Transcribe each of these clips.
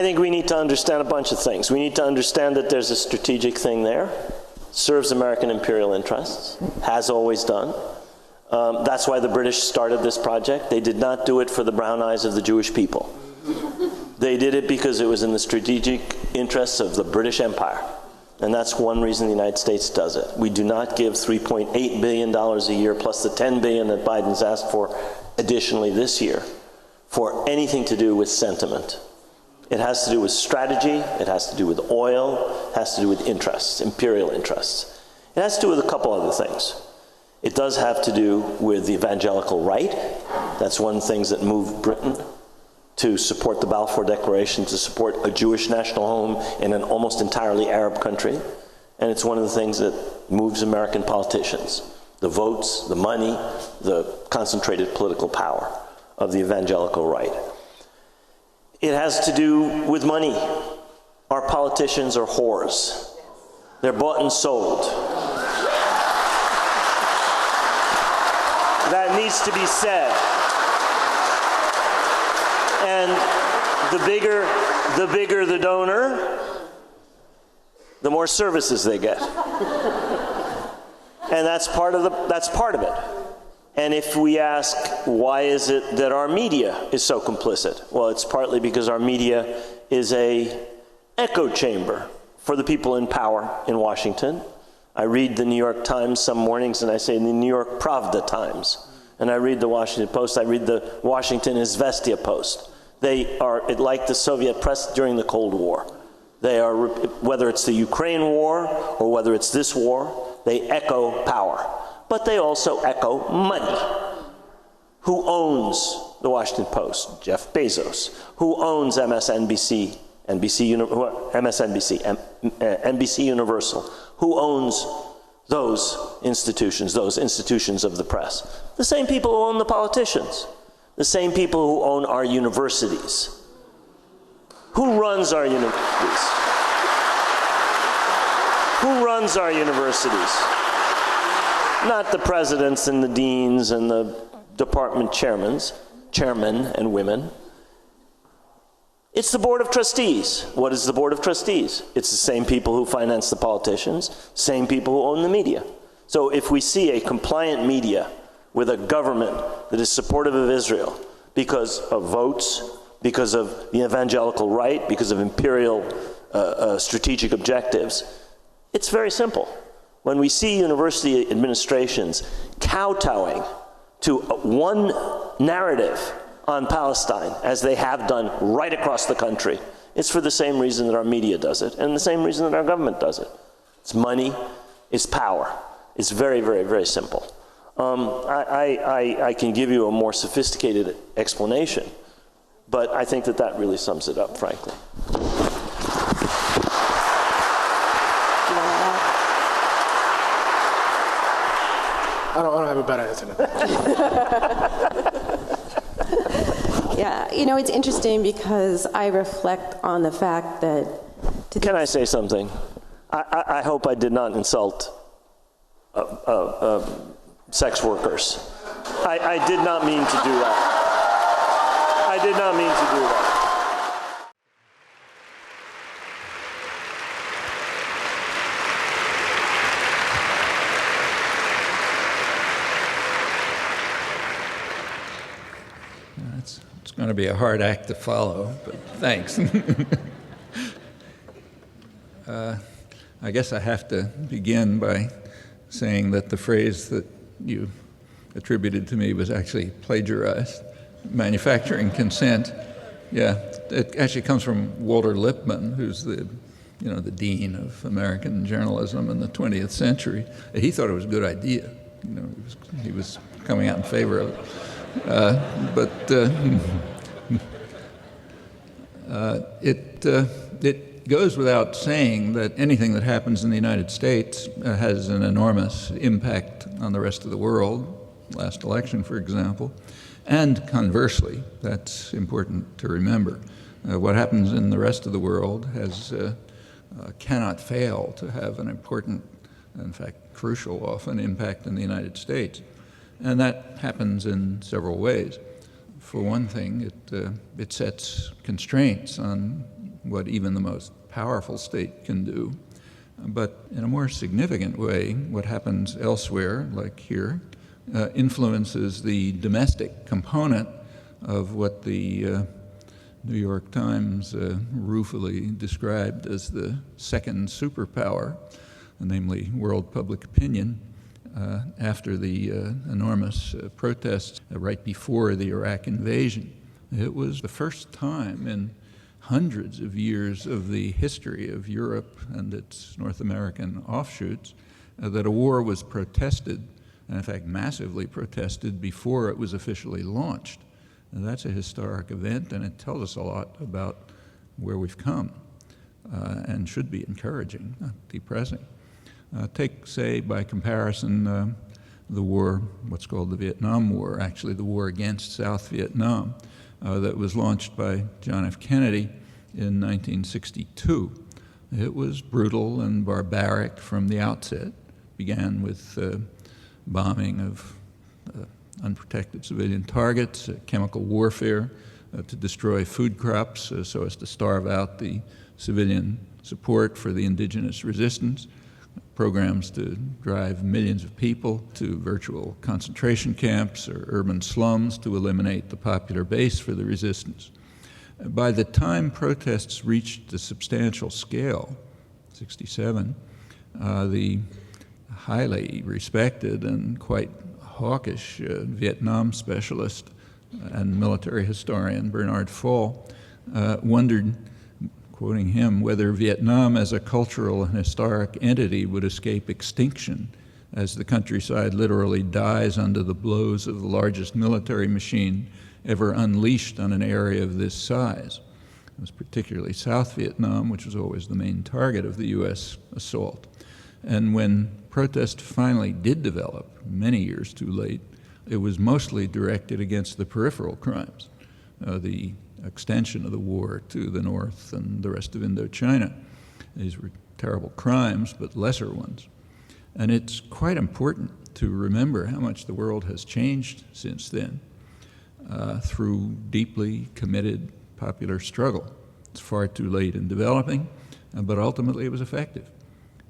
I think we need to understand a bunch of things. We need to understand that there's a strategic thing there, serves American imperial interests, has always done. That's why the British started this project. They did not do it for the brown eyes of the Jewish people. They did it because it was in the strategic interests of the British Empire. And that's one reason the United States does it. We do not give $3.8 billion a year plus the $10 billion that Biden's asked for additionally this year for anything to do with sentiment. It has to do with strategy, it has to do with oil, it has to do with interests, imperial interests. It has to do with a couple other things. It does have to do with the evangelical right. That's one of the things that moved Britain to support the Balfour Declaration, to support a Jewish national home in an almost entirely Arab country. And it's one of the things that moves American politicians. The votes, the money, the concentrated political power of the evangelical right. It has to do with money. Our politicians are whores. They're bought and sold. That needs to be said. And the bigger the donor, the more services they get. And that's part of it. And if we ask, why is it that our media is so complicit? Well, it's partly because our media is an echo chamber for the people in power in Washington. I read the New York Times some mornings, and I say the New York Pravda Times. And I read the Washington Post. I read the Washington Izvestia Post. They are like the Soviet press during the Cold War. They are, whether it's the Ukraine war or whether it's this war, they echo power. But they also echo money. Who owns the Washington Post? Jeff Bezos. Who owns MSNBC, NBC Universal? Who owns those institutions of the press? The same people who own the politicians. The same people who own our universities. Who runs our universities? Who runs our universities? Not the presidents and the deans and the department chairmen and women. It's the Board of Trustees. What is the Board of Trustees? It's the same people who finance the politicians, same people who own the media. So if we see a compliant media with a government that is supportive of Israel because of votes, because of the evangelical right, because of imperial strategic objectives, it's very simple. When we see university administrations kowtowing to one narrative on Palestine, as they have done right across the country, it's for the same reason that our media does it, and the same reason that our government does it. It's money, it's power. It's very, very, very simple. I can give you a more sophisticated explanation, but I think that really sums it up, frankly. I don't have a better answer to that. Yeah, it's interesting because I reflect on the fact that... Can I say something? I hope I did not insult sex workers. I did not mean to do that. I did not mean to do that. It's going to be a hard act to follow, but thanks. I guess I have to begin by saying that the phrase that you attributed to me was actually plagiarized. Manufacturing consent, yeah, it actually comes from Walter Lippmann, who's the dean of American journalism in the 20th century. He thought it was a good idea. He was coming out in favor of it. It goes without saying that anything that happens in the United States has an enormous impact on the rest of the world, last election, for example, and conversely, that's important to remember. What happens in the rest of the world cannot fail to have an important, in fact, crucial often, impact in the United States. And that happens in several ways. For one thing, it sets constraints on what even the most powerful state can do. But in a more significant way, what happens elsewhere, like here, influences the domestic component of what the New York Times ruefully described as the second superpower, namely world public opinion, after the enormous protests right before the Iraq invasion. It was the first time in hundreds of years of the history of Europe and its North American offshoots that a war was protested, and in fact massively protested, before it was officially launched. And that's a historic event, and it tells us a lot about where we've come, and should be encouraging, not depressing. Take, say, by comparison, the war, what's called the Vietnam War, actually the war against South Vietnam, that was launched by John F. Kennedy in 1962. It was brutal and barbaric from the outset. Began with bombing of unprotected civilian targets, chemical warfare to destroy food crops so as to starve out the civilian support for the indigenous resistance, programs to drive millions of people to virtual concentration camps or urban slums to eliminate the popular base for the resistance. By the time protests reached a substantial scale, 1967, the highly respected and quite hawkish Vietnam specialist and military historian Bernard Fall wondered, quoting him, whether Vietnam as a cultural and historic entity would escape extinction as the countryside literally dies under the blows of the largest military machine ever unleashed on an area of this size. It was particularly South Vietnam, which was always the main target of the U.S. assault. And when protest finally did develop, many years too late, it was mostly directed against the peripheral crimes, the extension of the war to the north and the rest of Indochina. These were terrible crimes, but lesser ones. And it's quite important to remember how much the world has changed since then through deeply committed popular struggle. It's far too late in developing, but ultimately it was effective.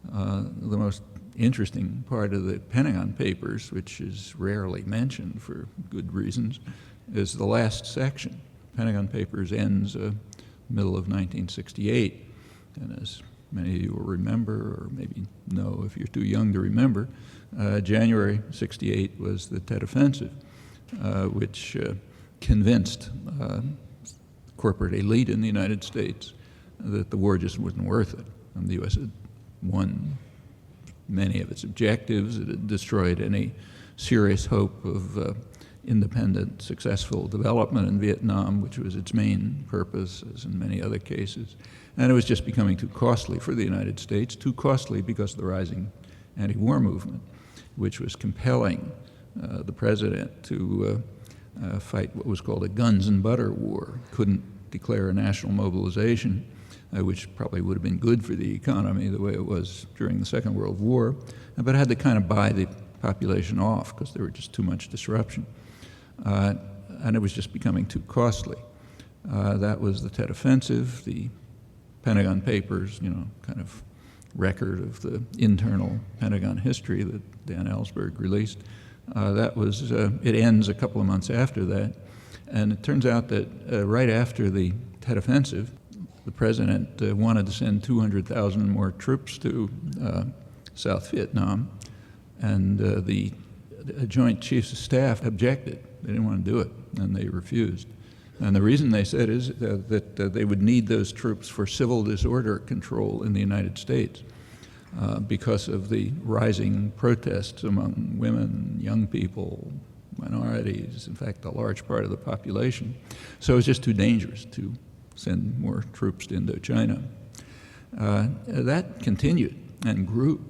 The most interesting part of the Pentagon Papers, which is rarely mentioned for good reasons, is the last section. Pentagon Papers ends middle of 1968, and as many of you will remember, or maybe know if you're too young to remember, January 68 was the Tet Offensive, which convinced corporate elite in the United States that the war just wasn't worth it. And the U.S. had won many of its objectives. It had destroyed any serious hope of independent, successful development in Vietnam, which was its main purpose, as in many other cases. And it was just becoming too costly for the United States, too costly because of the rising anti-war movement, which was compelling the president to fight what was called a guns and butter war. Couldn't declare a national mobilization, which probably would have been good for the economy the way it was during the Second World War, but had to kind of buy the population off because there were just too much disruption. And it was just becoming too costly. That was the Tet Offensive, the Pentagon Papers, kind of record of the internal Pentagon history that Dan Ellsberg released. It ends a couple of months after that. And it turns out that right after the Tet Offensive, the president wanted to send 200,000 more troops to South Vietnam, and the Joint Chiefs of Staff objected. They didn't want to do it, and they refused. And the reason they said is that they would need those troops for civil disorder control in the United States because of the rising protests among women, young people, minorities, in fact, a large part of the population. So it was just too dangerous to send more troops to Indochina. That continued and grew.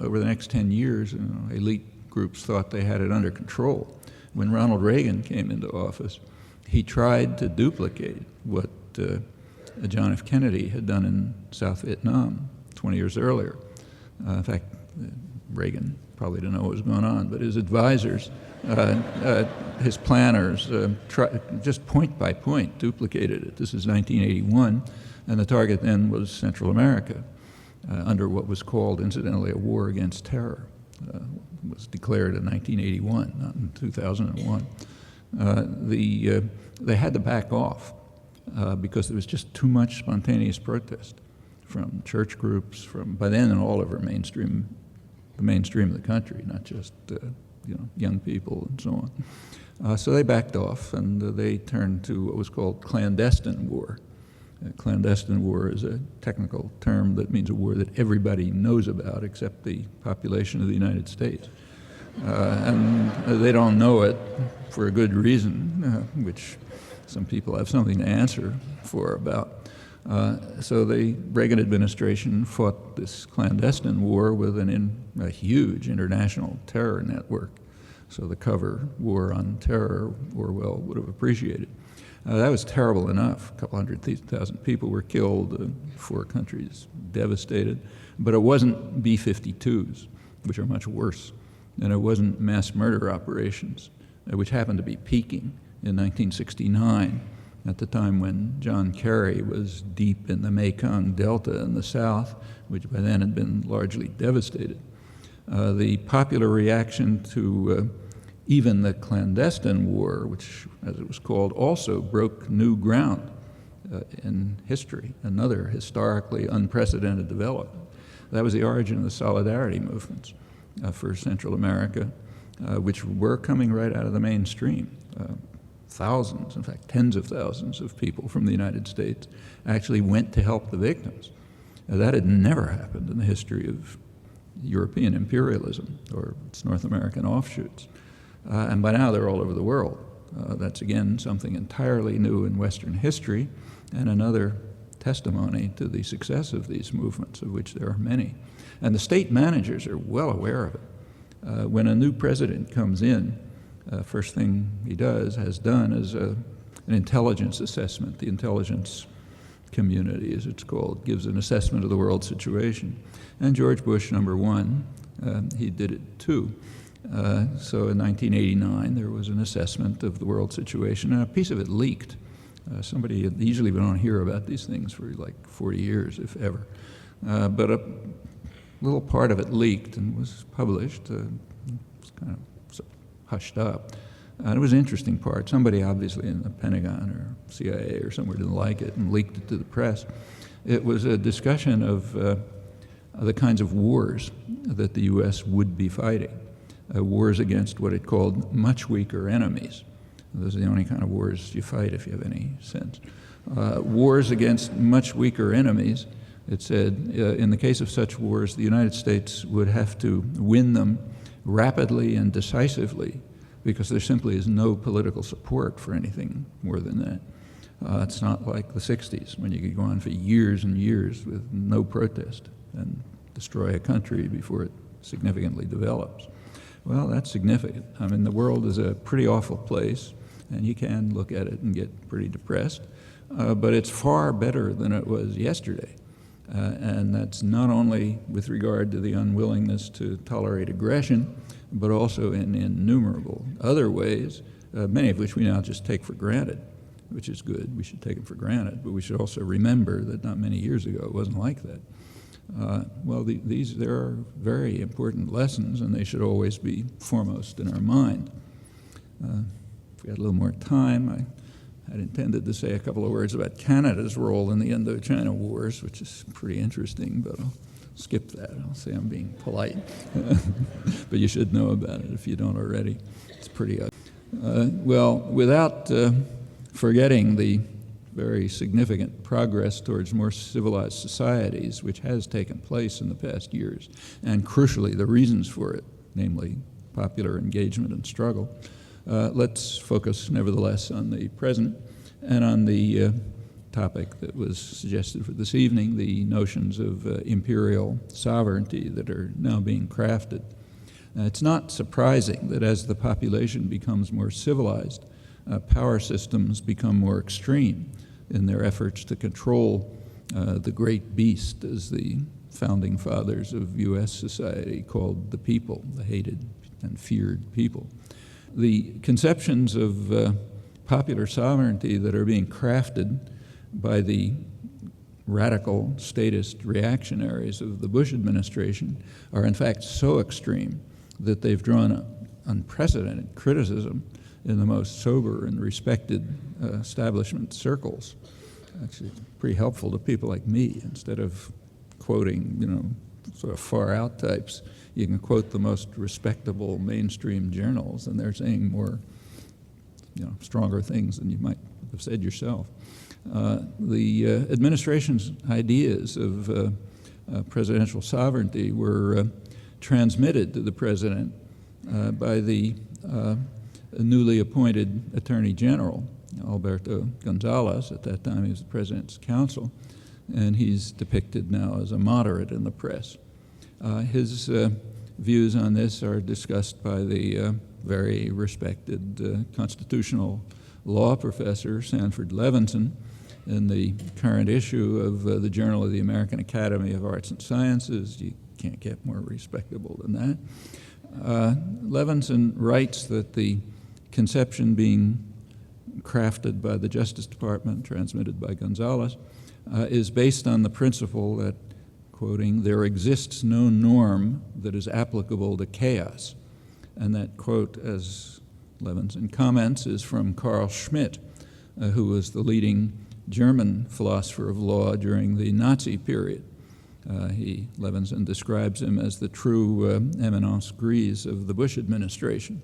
Over the next 10 years, elite groups thought they had it under control. When Ronald Reagan came into office, he tried to duplicate what John F. Kennedy had done in South Vietnam 20 years earlier. In fact, Reagan probably didn't know what was going on, but his advisors, his planners, just point by point duplicated it. This is 1981, and the target then was Central America, under what was called, incidentally, a war against terror. It was declared in 1981, not in 2001. They had to back off because there was just too much spontaneous protest from church groups, from by then all over the mainstream of the country, not just young people and so on. So they backed off, and they turned to what was called clandestine war. Clandestine war is a technical term that means a war that everybody knows about except the population of the United States. And they don't know it for a good reason, which some people have something to answer for about. So the Reagan administration fought this clandestine war with a huge international terror network. So the cover war on terror, Orwell would have appreciated. That was terrible enough. A couple 100,000 people were killed, 4 countries devastated. But it wasn't B-52s, which are much worse. And it wasn't mass murder operations, which happened to be peaking in 1969, at the time when John Kerry was deep in the Mekong Delta in the South, which by then had been largely devastated. The popular reaction to even the clandestine war, which, as it was called, also broke new ground in history, another historically unprecedented development. That was the origin of the solidarity movements for Central America, which were coming right out of the mainstream. Thousands, in fact, tens of thousands of people from the United States actually went to help the victims. That had never happened in the history of European imperialism or its North American offshoots. And by now they're all over the world. That's, again, something entirely new in Western history and another testimony to the success of these movements, of which there are many. And the state managers are well aware of it. When a new president comes in, first thing he has done is an intelligence assessment. The intelligence community, as it's called, gives an assessment of the world situation. And George Bush, number 1, he did it too. So in 1989, there was an assessment of the world situation, and a piece of it leaked. Usually we don't hear about these things for like 40 years, if ever. But a little part of it leaked and was published. It was kind of hushed up. And it was an interesting part. Somebody obviously in the Pentagon or CIA or somewhere didn't like it and leaked it to the press. It was a discussion of the kinds of wars that the U.S. would be fighting. Wars against what it called much weaker enemies. Those are the only kind of wars you fight, if you have any sense. Wars against much weaker enemies, it said, in the case of such wars, the United States would have to win them rapidly and decisively because there simply is no political support for anything more than that. It's not like the 60s when you could go on for years and years with no protest and destroy a country before it significantly develops. Well, that's significant. I mean, the world is a pretty awful place, and you can look at it and get pretty depressed, but it's far better than it was yesterday. And that's not only with regard to the unwillingness to tolerate aggression, but also in innumerable other ways, many of which we now just take for granted, which is good. We should take them for granted, but we should also remember that not many years ago it wasn't like that. There are very important lessons, and they should always be foremost in our mind. If we had a little more time, I had intended to say a couple of words about Canada's role in the Indochina Wars, which is pretty interesting, but I'll skip that. I'll say I'm being polite. But you should know about it if you don't already. It's pretty without forgetting the very significant progress towards more civilized societies, which has taken place in the past years, and crucially the reasons for it, namely popular engagement and struggle. Let's focus nevertheless on the present and on the topic that was suggested for this evening, the notions of imperial sovereignty that are now being crafted. It's not surprising that as the population becomes more civilized, power systems become more extreme in their efforts to control the great beast, as the founding fathers of U.S. society called the people, the hated and feared people. The conceptions of popular sovereignty that are being crafted by the radical statist reactionaries of the Bush administration are in fact so extreme that they've drawn unprecedented criticism in the most sober and respected establishment circles. Actually, it's pretty helpful to people like me. Instead of quoting, sort of far-out types, you can quote the most respectable mainstream journals, and they're saying more, stronger things than you might have said yourself. The administration's ideas of presidential sovereignty were transmitted to the president by the newly appointed Attorney General, Alberto Gonzales. At that time, he was the president's counsel, and he's depicted now as a moderate in the press. His views on this are discussed by the very respected constitutional law professor, Sanford Levinson, in the current issue of the Journal of the American Academy of Arts and Sciences. You can't get more respectable than that. Levinson writes that the conception being crafted by the Justice Department, transmitted by Gonzales, is based on the principle that, quoting, there exists no norm that is applicable to chaos. And that quote, as Levinson comments, is from Carl Schmitt, who was the leading German philosopher of law during the Nazi period. Levinson describes him as the true eminence grise of the Bush administration.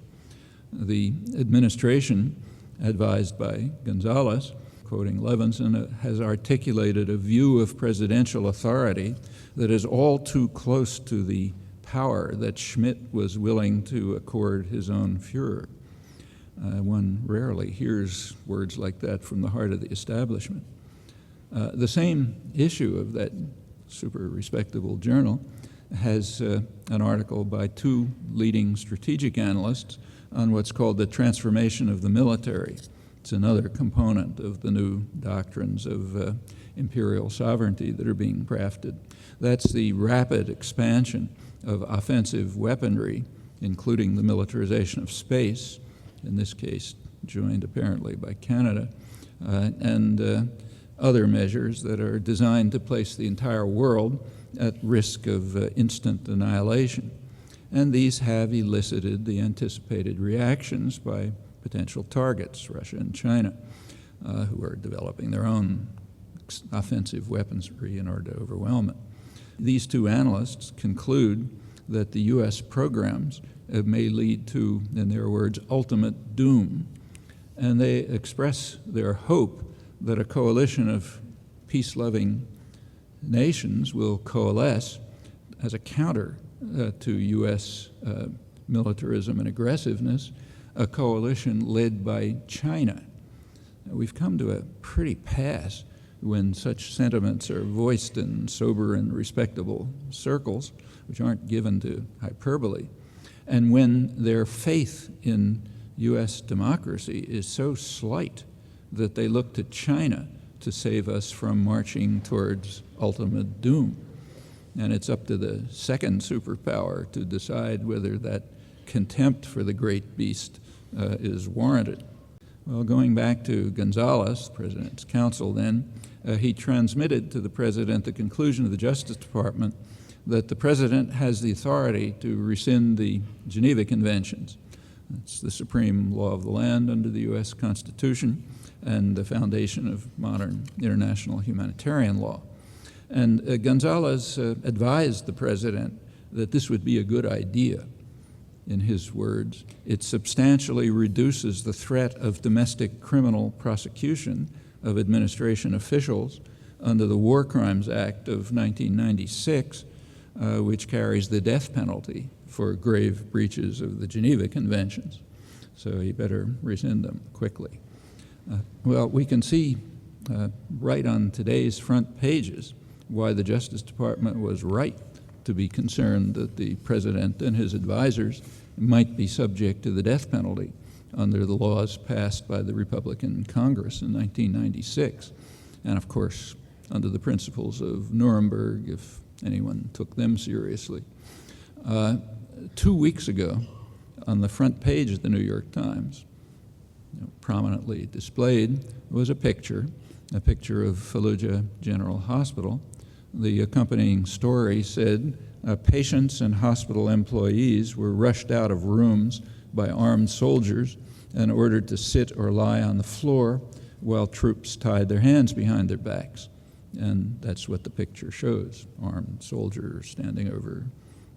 The administration, advised by Gonzales, quoting Levinson, has articulated a view of presidential authority that is all too close to the power that Schmitt was willing to accord his own Führer. One rarely hears words like that from the heart of the establishment. The same issue of that super respectable journal has an article by two leading strategic analysts on what's called the transformation of the military. It's another component of the new doctrines of imperial sovereignty that are being crafted. That's the rapid expansion of offensive weaponry, including the militarization of space, in this case joined apparently by Canada, and other measures that are designed to place the entire world at risk of instant annihilation. And these have elicited the anticipated reactions by potential targets, Russia and China, who are developing their own offensive weaponry in order to overwhelm it. These two analysts conclude that the U.S. programs may lead to, in their words, ultimate doom. And they express their hope that a coalition of peace-loving nations will coalesce as a counter to U.S. militarism and aggressiveness, a coalition led by China. We've come to a pretty pass when such sentiments are voiced in sober and respectable circles, which aren't given to hyperbole, and when their faith in U.S. democracy is so slight that they look to China to save us from marching towards ultimate doom. And it's up to the second superpower to decide whether that contempt for the great beast is warranted. Well, going back to Gonzales, the President's counsel then, he transmitted to the President the conclusion of the Justice Department that the President has the authority to rescind the Geneva Conventions. It's the supreme law of the land under the U.S. Constitution and the foundation of modern international humanitarian law. And Gonzales advised the President that this would be a good idea. In his words, it substantially reduces the threat of domestic criminal prosecution of administration officials under the War Crimes Act of 1996, which carries the death penalty for grave breaches of the Geneva Conventions. So he better rescind them quickly. Well, we can see right on today's front pages why the Justice Department was right to be concerned that the President and his advisors might be subject to the death penalty under the laws passed by the Republican Congress in 1996. And of course, under the principles of Nuremberg, if anyone took them seriously. 2 weeks ago, on the front page of the New York Times, prominently displayed, was a picture of Fallujah General Hospital. The accompanying story said patients and hospital employees were rushed out of rooms by armed soldiers and ordered to sit or lie on the floor while troops tied their hands behind their backs. And that's what the picture shows, armed soldiers standing over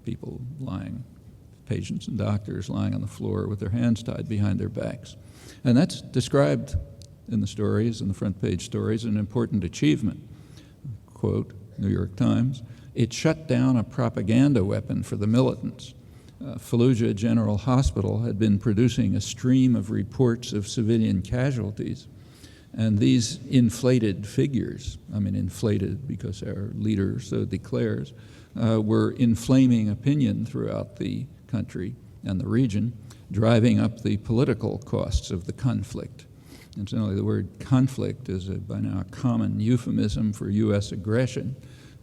people lying, patients and doctors lying on the floor with their hands tied behind their backs. And that's described in the stories, in the front page stories, an important achievement. Quote, New York Times, "It shut down a propaganda weapon for the militants. Fallujah General Hospital had been producing a stream of reports of civilian casualties, and these inflated figures, I mean inflated because our leader so declares, were inflaming opinion throughout the country and the region, driving up the political costs of the conflict." Incidentally, the word conflict is by now a common euphemism for U.S. aggression,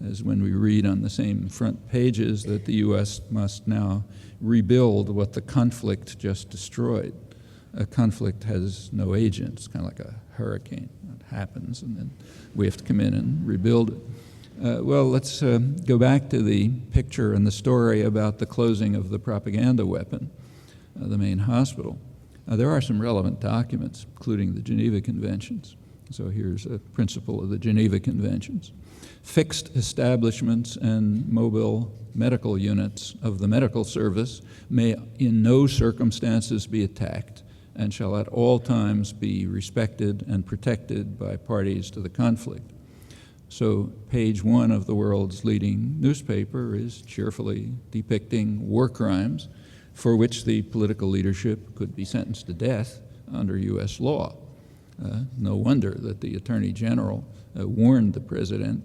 as when we read on the same front pages that the U.S. must now rebuild what the conflict just destroyed. A conflict has no agent. It's kind of like a hurricane. It happens, and then we have to come in and rebuild it. Well, let's go back to the picture and the story about the closing of the propaganda weapon, the main hospital. There are some relevant documents, including the Geneva Conventions. So here's a principle of the Geneva Conventions. Fixed establishments and mobile medical units of the medical service may in no circumstances be attacked and shall at all times be respected and protected by parties to the conflict. So page 1 of the world's leading newspaper is cheerfully depicting war crimes for which the political leadership could be sentenced to death under U.S. law. No wonder that the Attorney General warned the President,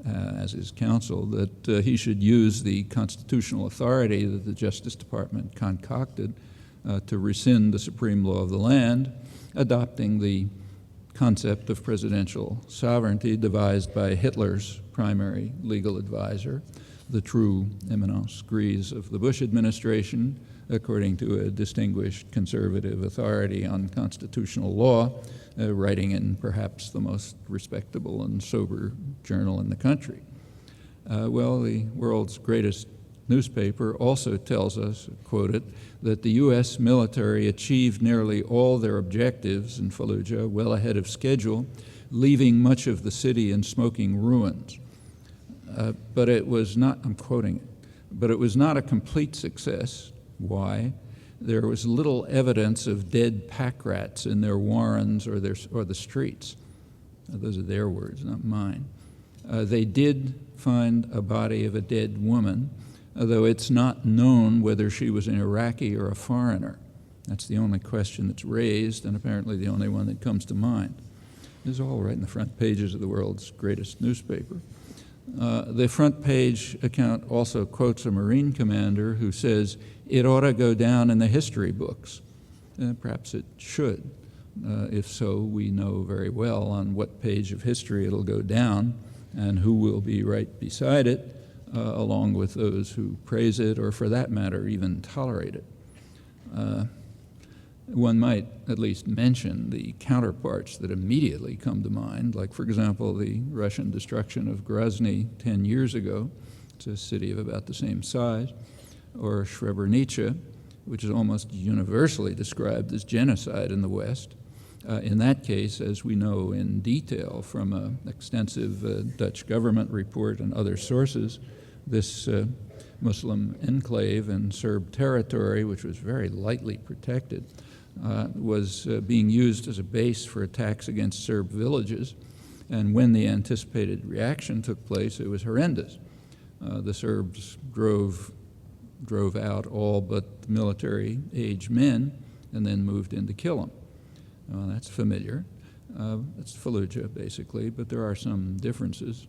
as his counsel, that he should use the constitutional authority that the Justice Department concocted to rescind the supreme law of the land, adopting the concept of presidential sovereignty devised by Hitler's primary legal advisor, the true eminence grise of the Bush administration, according to a distinguished conservative authority on constitutional law, writing in perhaps the most respectable and sober journal in the country. Well, the world's greatest newspaper also tells us, quoted, that the U.S. military achieved nearly all their objectives in Fallujah well ahead of schedule, leaving much of the city in smoking ruins. But it was not, I'm quoting it, but it was not a complete success. Why? There was little evidence of dead pack rats in their warrens or the streets. Those are their words, not mine. They did find a body of a dead woman, although it's not known whether she was an Iraqi or a foreigner. That's the only question that's raised, and apparently the only one that comes to mind. This is all right in the front pages of the world's greatest newspaper. The front page account also quotes a Marine commander who says, it ought to go down in the history books. Perhaps it should. If so, we know very well on what page of history it'll go down and who will be right beside it, along with those who praise it or, for that matter, even tolerate it. One might at least mention the counterparts that immediately come to mind, like, for example, the Russian destruction of Grozny 10 years ago. It's a city of about the same size. Or Srebrenica, which is almost universally described as genocide in the West. In that case, as we know in detail from an extensive Dutch government report and other sources, this Muslim enclave in Serb territory, which was very lightly protected, was being used as a base for attacks against Serb villages. And when the anticipated reaction took place, it was horrendous. The Serbs drove out all but military-age men and then moved in to kill them. Well, that's familiar. It's Fallujah, basically, but there are some differences.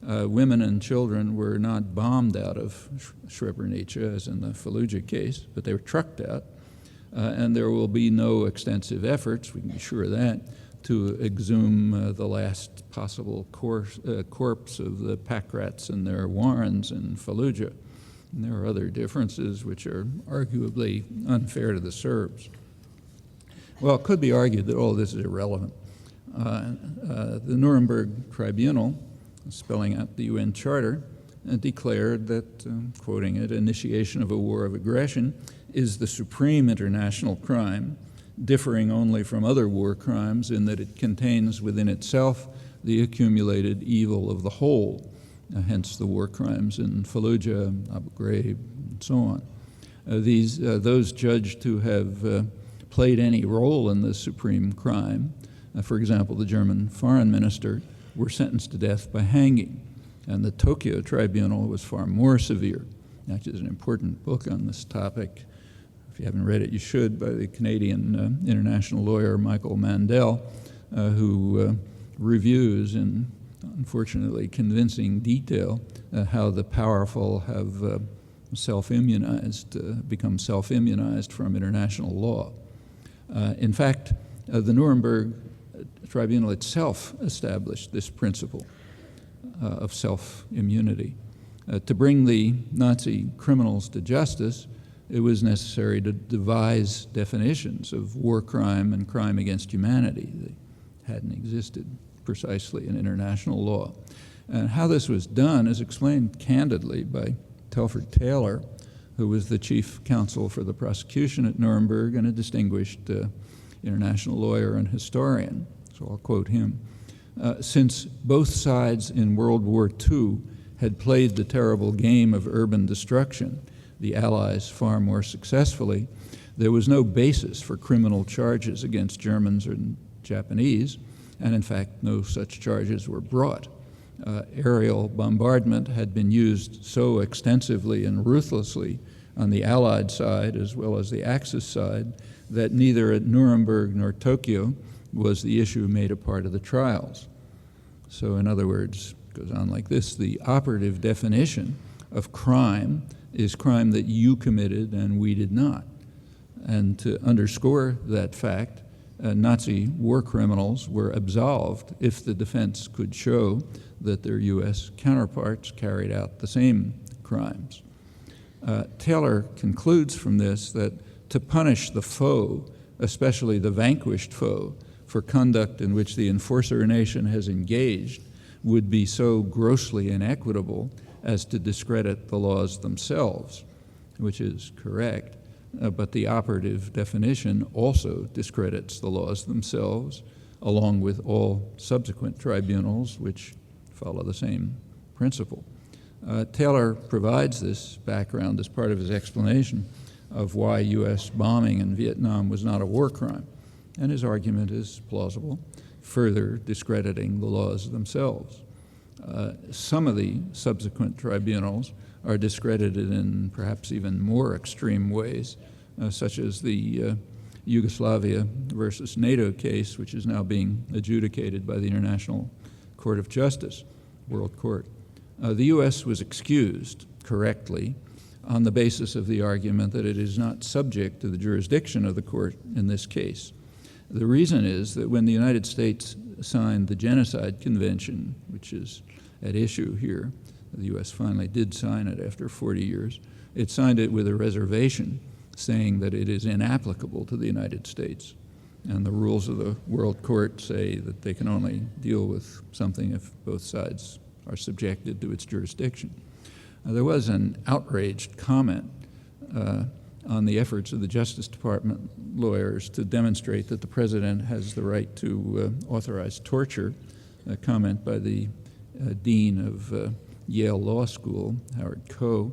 Women and children were not bombed out of Srebrenica, as in the Fallujah case, but they were trucked out. And there will be no extensive efforts, we can be sure of that, to exhume the last possible corpse of the pack rats in their warrens in Fallujah. And there are other differences which are arguably unfair to the Serbs. Well, it could be argued that all this is irrelevant. The Nuremberg Tribunal, spelling out the UN Charter, declared that, quoting it, initiation of a war of aggression is the supreme international crime, differing only from other war crimes in that it contains within itself the accumulated evil of the whole, hence the war crimes in Fallujah, Abu Ghraib, and so on. Those judged to have played any role in this supreme crime, for example, the German foreign minister, were sentenced to death by hanging. And the Tokyo Tribunal was far more severe. Actually, there's an important book on this topic. If you haven't read it, you should, by the Canadian international lawyer Michael Mandel, who reviews in, unfortunately, convincing detail how the powerful have self-immunized, become self-immunized from international law. In fact, the Nuremberg Tribunal itself established this principle of self-immunity. To bring the Nazi criminals to justice, it was necessary to devise definitions of war crime and crime against humanity that hadn't existed precisely in international law. And how this was done is explained candidly by Telford Taylor, who was the chief counsel for the prosecution at Nuremberg and a distinguished international lawyer and historian. So I'll quote him. Since both sides in World War II had played the terrible game of urban destruction, the Allies far more successfully, there was no basis for criminal charges against Germans or Japanese, and in fact, no such charges were brought. Aerial bombardment had been used so extensively and ruthlessly on the Allied side as well as the Axis side that neither at Nuremberg nor Tokyo was the issue made a part of the trials. So in other words, it goes on like this, the operative definition of crime is crime that you committed and we did not. And to underscore that fact, Nazi war criminals were absolved if the defense could show that their U.S. counterparts carried out the same crimes. Taylor concludes from this that to punish the foe, especially the vanquished foe, for conduct in which the enforcer nation has engaged would be so grossly inequitable as to discredit the laws themselves, which is correct. But the operative definition also discredits the laws themselves, along with all subsequent tribunals which follow the same principle. Taylor provides this background as part of his explanation of why U.S. bombing in Vietnam was not a war crime, and his argument is plausible, further discrediting the laws themselves. Some of the subsequent tribunals are discredited in perhaps even more extreme ways, such as the Yugoslavia versus NATO case, which is now being adjudicated by the International Court of Justice, World Court. The U.S. was excused correctly on the basis of the argument that it is not subject to the jurisdiction of the court in this case. The reason is that when the United States signed the Genocide Convention, which is at issue here, the U.S. finally did sign it after 40 years, it signed it with a reservation saying that it is inapplicable to the United States. And the rules of the World Court say that they can only deal with something if both sides are subjected to its jurisdiction. There was an outraged comment on the efforts of the Justice Department lawyers to demonstrate that the president has the right to authorize torture, a comment by the dean of Yale Law School, Howard Koh,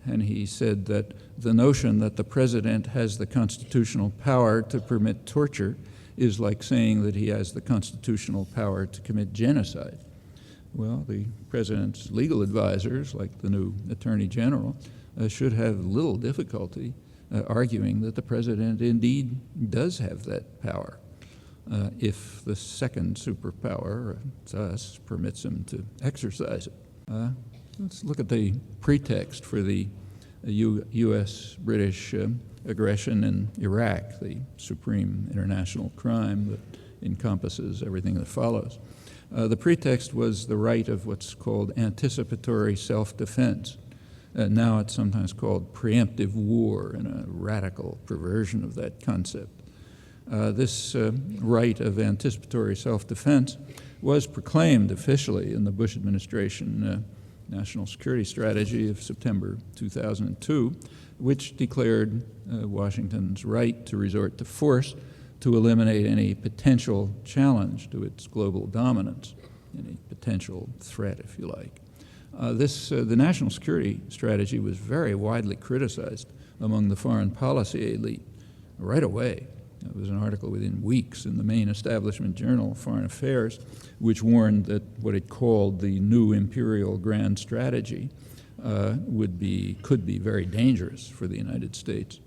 and he said that the notion that the president has the constitutional power to permit torture is like saying that he has the constitutional power to commit genocide. Well, the president's legal advisors, like the new attorney general, should have little difficulty arguing that the president indeed does have that power if the second superpower, it's us, permits him to exercise it. Let's look at the pretext for the U.S.-British aggression in Iraq, the supreme international crime that encompasses everything that follows. The pretext was the right of what's called anticipatory self-defense. Now it's sometimes called preemptive war, in a radical perversion of that concept. This right of anticipatory self-defense was proclaimed officially in the Bush administration National Security Strategy of September 2002, which declared Washington's right to resort to force to eliminate any potential challenge to its global dominance, any potential threat, if you like. The National Security Strategy was very widely criticized among the foreign policy elite right away. There was an article within weeks in the main establishment journal, Foreign Affairs, which warned that what it called the new Imperial grand strategy could be very dangerous for the United States.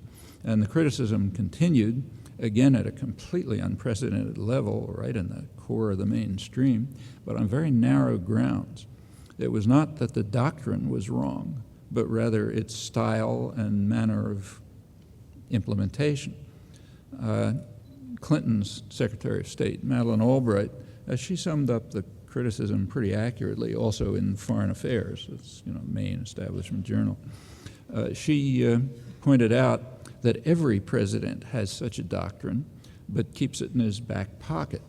And the criticism continued, again at a completely unprecedented level, right in the core of the mainstream, but on very narrow grounds. It was not that the doctrine was wrong, but rather its style and manner of implementation. Clinton's Secretary of State, Madeleine Albright, she summed up the criticism pretty accurately, also in Foreign Affairs, it's main establishment journal. She pointed out that every president has such a doctrine, but keeps it in his back pocket.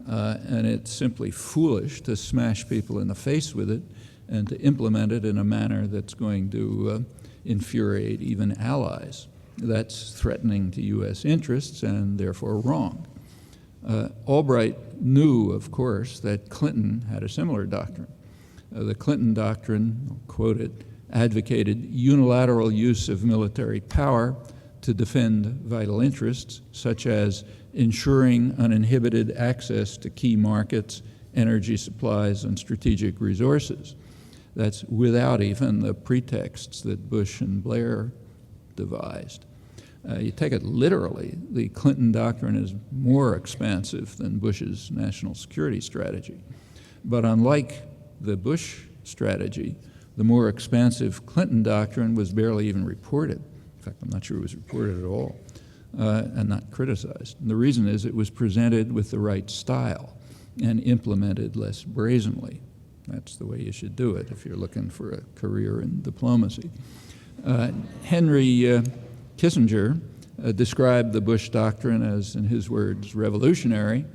And it's simply foolish to smash people in the face with it and to implement it in a manner that's going to infuriate even allies. That's threatening to U.S. interests and therefore wrong. Albright knew, of course, that Clinton had a similar doctrine. The Clinton doctrine, I'll quote it, advocated unilateral use of military power to defend vital interests, such as ensuring uninhibited access to key markets, energy supplies, and strategic resources. That's without even the pretexts that Bush and Blair devised. You take it literally, the Clinton doctrine is more expansive than Bush's national security strategy. But unlike the Bush strategy, the more expansive Clinton doctrine was barely even reported. In fact, I'm not sure it was reported at all, and not criticized. And the reason is it was presented with the right style and implemented less brazenly. That's the way you should do it if you're looking for a career in diplomacy. Henry Kissinger described the Bush doctrine as, in his words, revolutionary.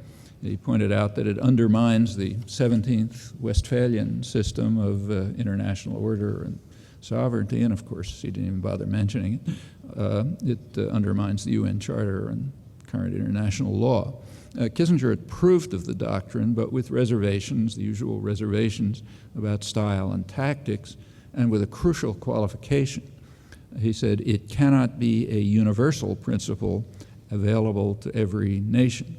He pointed out that it undermines the 17th Westphalian system of international order and sovereignty, and of course he didn't even bother mentioning it. It undermines the UN Charter and current international law. Kissinger approved of the doctrine, but with reservations, the usual reservations about style and tactics, and with a crucial qualification. He said, it cannot be a universal principle available to every nation.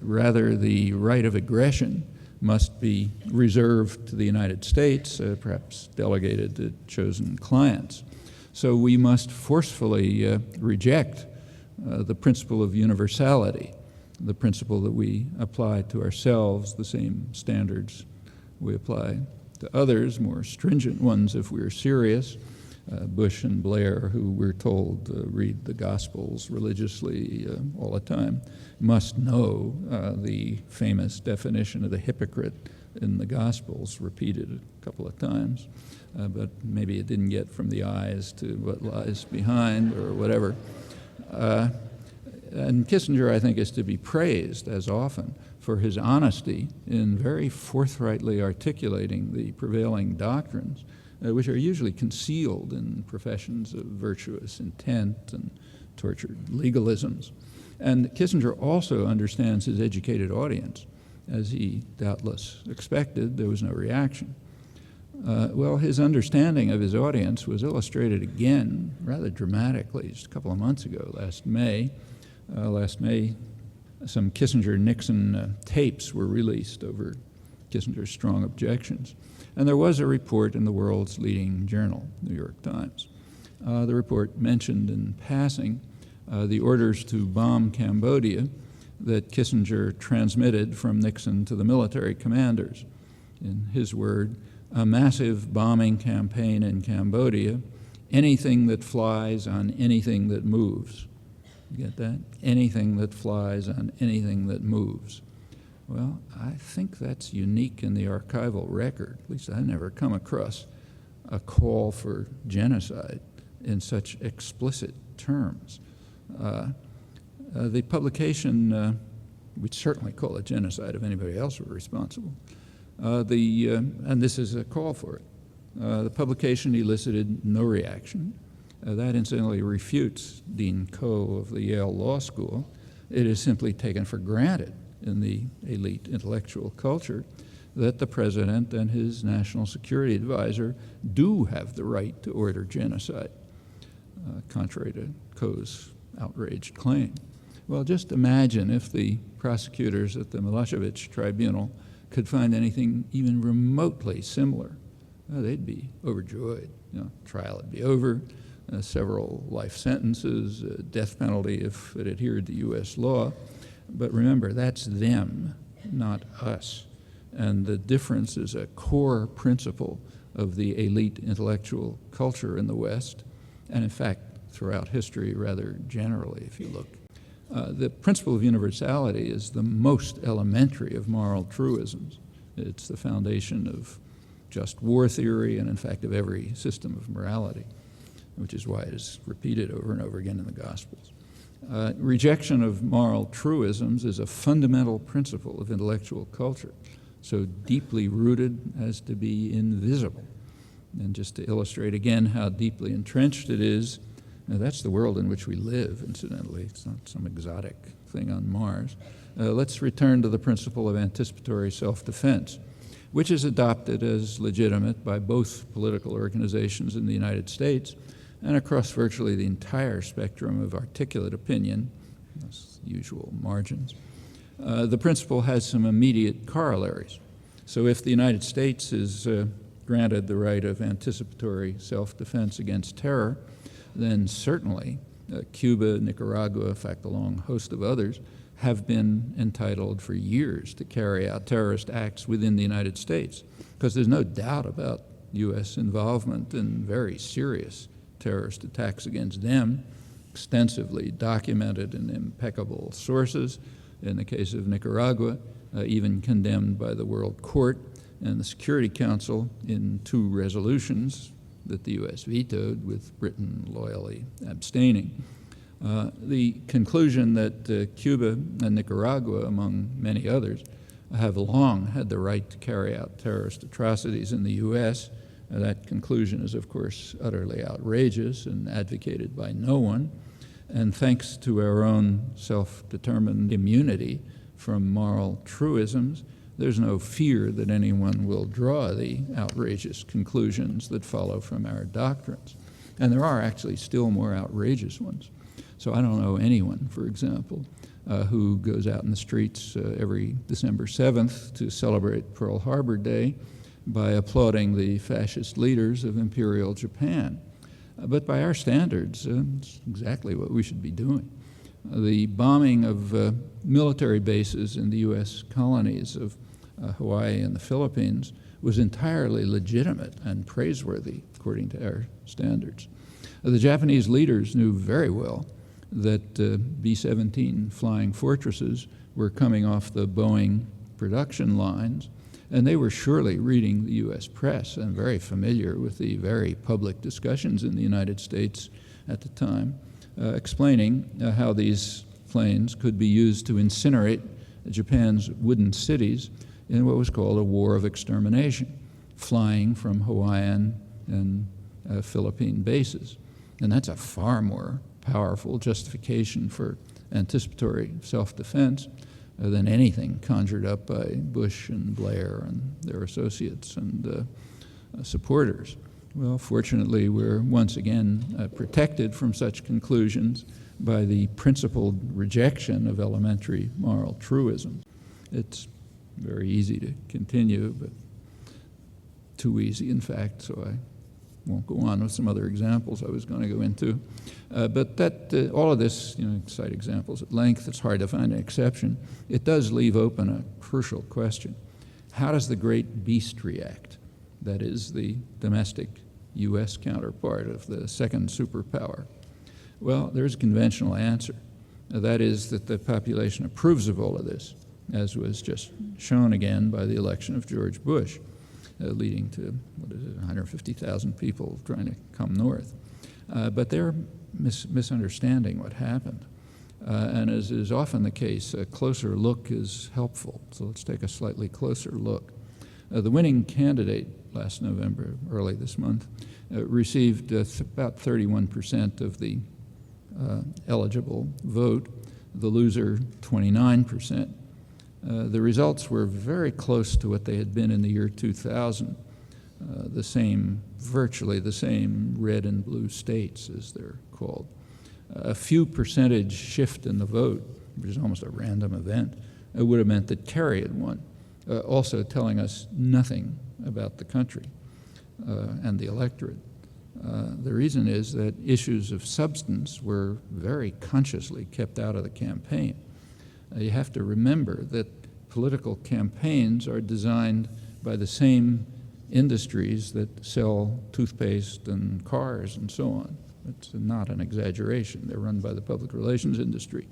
Rather, the right of aggression must be reserved to the United States, perhaps delegated to chosen clients. So we must forcefully reject the principle of universality, the principle that we apply to ourselves, the same standards we apply to others, more stringent ones if we're serious. Bush and Blair, who we're told read the Gospels religiously all the time, must know the famous definition of the hypocrite in the Gospels, repeated a couple of times, but maybe it didn't get from the eyes to what lies behind or whatever. And Kissinger, I think, is to be praised, as often, for his honesty in very forthrightly articulating the prevailing doctrines, which are usually concealed in professions of virtuous intent and tortured legalisms. And Kissinger also understands his educated audience. As he doubtless expected, there was no reaction. Well, his understanding of his audience was illustrated again rather dramatically just a couple of months ago, last May. Some Kissinger-Nixon tapes were released over Kissinger's strong objections. And there was a report in the world's leading journal, New York Times. The report mentioned in passing the orders to bomb Cambodia that Kissinger transmitted from Nixon to the military commanders. In his word, a massive bombing campaign in Cambodia, anything that flies on anything that moves. You get that? Anything that flies and anything that moves. Well, I think that's unique in the archival record. At least I never come across a call for genocide in such explicit terms. The publication, we'd certainly call it genocide if anybody else were responsible. And this is a call for it. The publication elicited no reaction. That incidentally refutes Dean Coe of the Yale Law School. It is simply taken for granted in the elite intellectual culture that the president and his national security advisor do have the right to order genocide, contrary to Coe's outraged claim. Well, just imagine if the prosecutors at the Milosevic tribunal could find anything even remotely similar. They'd be overjoyed. Trial would be over, several life sentences, death penalty if it adhered to U.S. law. But remember, that's them, not us. And the difference is a core principle of the elite intellectual culture in the West, and in fact, throughout history rather generally, if you look. The principle of universality is the most elementary of moral truisms. It's the foundation of just war theory and, in fact, of every system of morality, which is why it is repeated over and over again in the Gospels. Rejection of moral truisms is a fundamental principle of intellectual culture, so deeply rooted as to be invisible. And just to illustrate again how deeply entrenched it is, that's the world in which we live, incidentally. It's not some exotic thing on Mars. Let's return to the principle of anticipatory self-defense, which is adopted as legitimate by both political organizations in the United States and across virtually the entire spectrum of articulate opinion, those usual margins. The principle has some immediate corollaries. So if the United States is granted the right of anticipatory self-defense against terror, then certainly Cuba, Nicaragua, in fact, a long host of others, have been entitled for years to carry out terrorist acts within the United States, because there's no doubt about U.S. involvement in very serious terrorist attacks against them, extensively documented in impeccable sources. In the case of Nicaragua, even condemned by the World Court and the Security Council in 2 resolutions that the U.S. vetoed, with Britain loyally abstaining. The conclusion that Cuba and Nicaragua, among many others, have long had the right to carry out terrorist atrocities in the U.S., that conclusion is, of course, utterly outrageous and advocated by no one. And thanks to our own self-determined immunity from moral truisms, there's no fear that anyone will draw the outrageous conclusions that follow from our doctrines. And there are actually still more outrageous ones. So I don't know anyone, for example, who goes out in the streets every December 7th to celebrate Pearl Harbor Day by applauding the fascist leaders of Imperial Japan. But by our standards, it's exactly what we should be doing. The bombing of military bases in the U.S. colonies of Hawaii and the Philippines was entirely legitimate and praiseworthy, according to our standards. The Japanese leaders knew very well that B-17 flying fortresses were coming off the Boeing production lines, and they were surely reading the U.S. press and very familiar with the very public discussions in the United States at the time, explaining how these planes could be used to incinerate Japan's wooden cities in what was called a war of extermination, flying from Hawaiian and Philippine bases. And that's a far more powerful justification for anticipatory self-defense than anything conjured up by Bush and Blair and their associates and supporters. Well, fortunately, we're once again protected from such conclusions by the principled rejection of elementary moral truisms. It's very easy to continue, but too easy, in fact, so I won't go on with some other examples I was going to go into. But that all of this, cite examples at length. It's hard to find an exception. It does leave open a crucial question. How does the great beast react? That is the domestic U.S. counterpart of the second superpower. Well, there's a conventional answer. That is that the population approves of all of this, as was just shown again by the election of George Bush, leading to, 150,000 people trying to come north. But they're misunderstanding what happened. And as is often the case, a closer look is helpful. So let's take a slightly closer look. The winning candidate last November, early this month, received about 31% of the eligible vote. The loser, 29%. The results were very close to what they had been in the year 2000. Virtually the same red and blue states, as they're called. A few percentage shift in the vote, which is almost a random event, would have meant that Kerry had won, also telling us nothing about the country and the electorate. The reason is that issues of substance were very consciously kept out of the campaign. You have to remember that political campaigns are designed by the same industries that sell toothpaste and cars and so on. It's not an exaggeration. They're run by the public relations industry.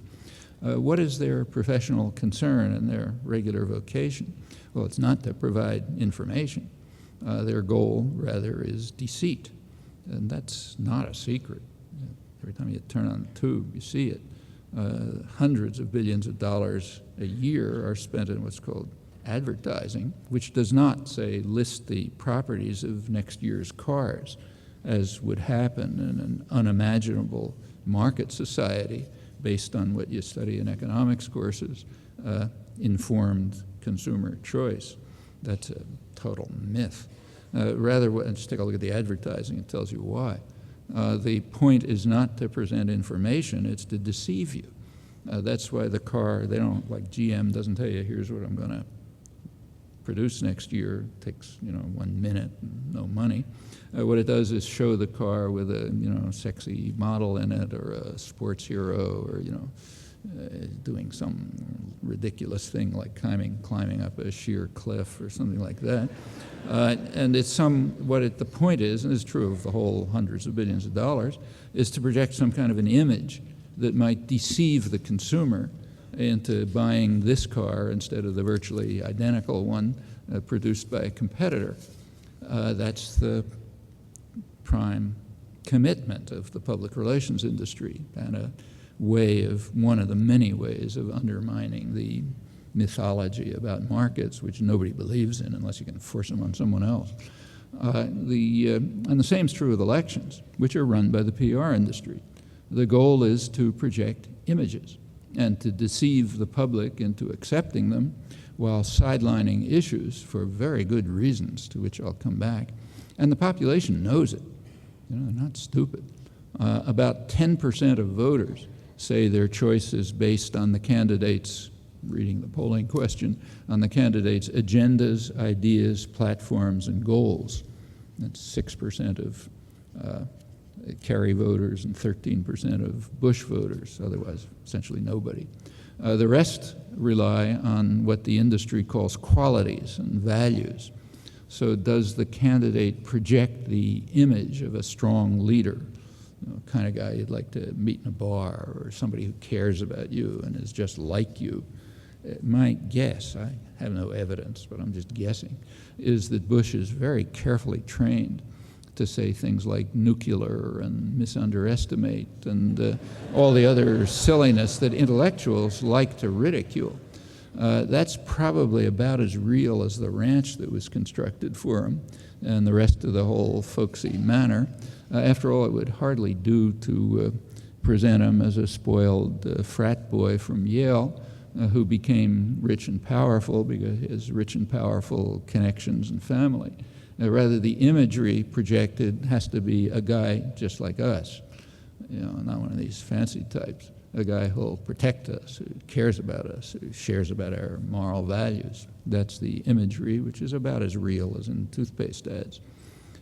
What is their professional concern and their regular vocation? Well, it's not to provide information. Their goal, rather, is deceit. And that's not a secret. Every time you turn on the tube, you see it. Hundreds of billions of dollars a year are spent in what's called advertising, which does not, say, list the properties of next year's cars, as would happen in an unimaginable market society based on what you study in economics courses, informed consumer choice. That's a total myth. Just take a look at the advertising, it tells you why. The point is not to present information, it's to deceive you. That's why the car, they don't, like GM doesn't tell you, here's what I'm going to produce next year. It takes, 1 minute, no money. What it does is show the car with a, sexy model in it, or a sports hero, or, doing some ridiculous thing like climbing up a sheer cliff or something like that. And it's the point is, and it's true of the whole hundreds of billions of dollars, is to project some kind of an image that might deceive the consumer into buying this car instead of the virtually identical one produced by a competitor. That's the prime commitment of the public relations industry, and one of the many ways of undermining the mythology about markets, which nobody believes in unless you can force them on someone else. And the same is true with elections, which are run by the PR industry. The goal is to project images and to deceive the public into accepting them while sidelining issues for very good reasons, to which I'll come back. And the population knows it. They're not stupid. About 10% of voters say their choice is based on the candidates, reading the polling question, on the candidates' agendas, ideas, platforms, and goals. That's 6% of Kerry voters and 13% of Bush voters, otherwise essentially nobody. The rest rely on what the industry calls qualities and values. So does the candidate project the image of a strong leader, kind of guy you'd like to meet in a bar, or somebody who cares about you and is just like you? My guess, I have no evidence, but I'm just guessing, is that Bush is very carefully trained to say things like nuclear and misunderestimate and all the other silliness that intellectuals like to ridicule. That's probably about as real as the ranch that was constructed for him and the rest of the whole folksy manner. After all, it would hardly do to present him as a spoiled frat boy from Yale who became rich and powerful because of his rich and powerful connections and family. Rather, the imagery projected has to be a guy just like us, not one of these fancy types, a guy who'll protect us, who cares about us, who shares about our moral values. That's the imagery, which is about as real as in toothpaste ads.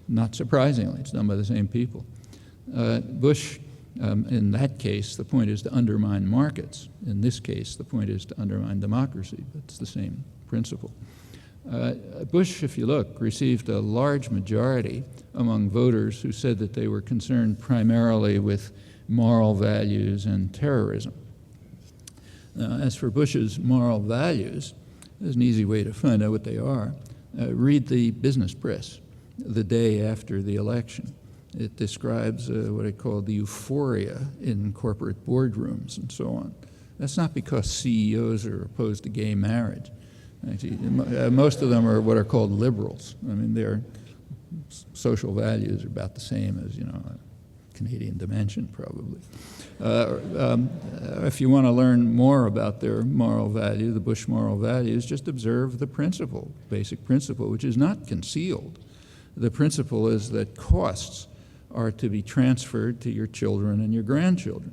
Not surprisingly, it's done by the same people. Bush, in that case, the point is to undermine markets. In this case, the point is to undermine democracy. It's the same principle. Bush, if you look, received a large majority among voters who said that they were concerned primarily with moral values and terrorism. Now, as for Bush's moral values, there's an easy way to find out what they are. Read the business press the day after the election. It describes what I call the euphoria in corporate boardrooms and so on. That's not because CEOs are opposed to gay marriage. Actually, most of them are what are called liberals. I mean, their social values are about the same as, a Canadian dimension, probably. If you want to learn more about their moral value, the Bush moral values, just observe the principle, basic principle, which is not concealed. The principle is that costs are to be transferred to your children and your grandchildren.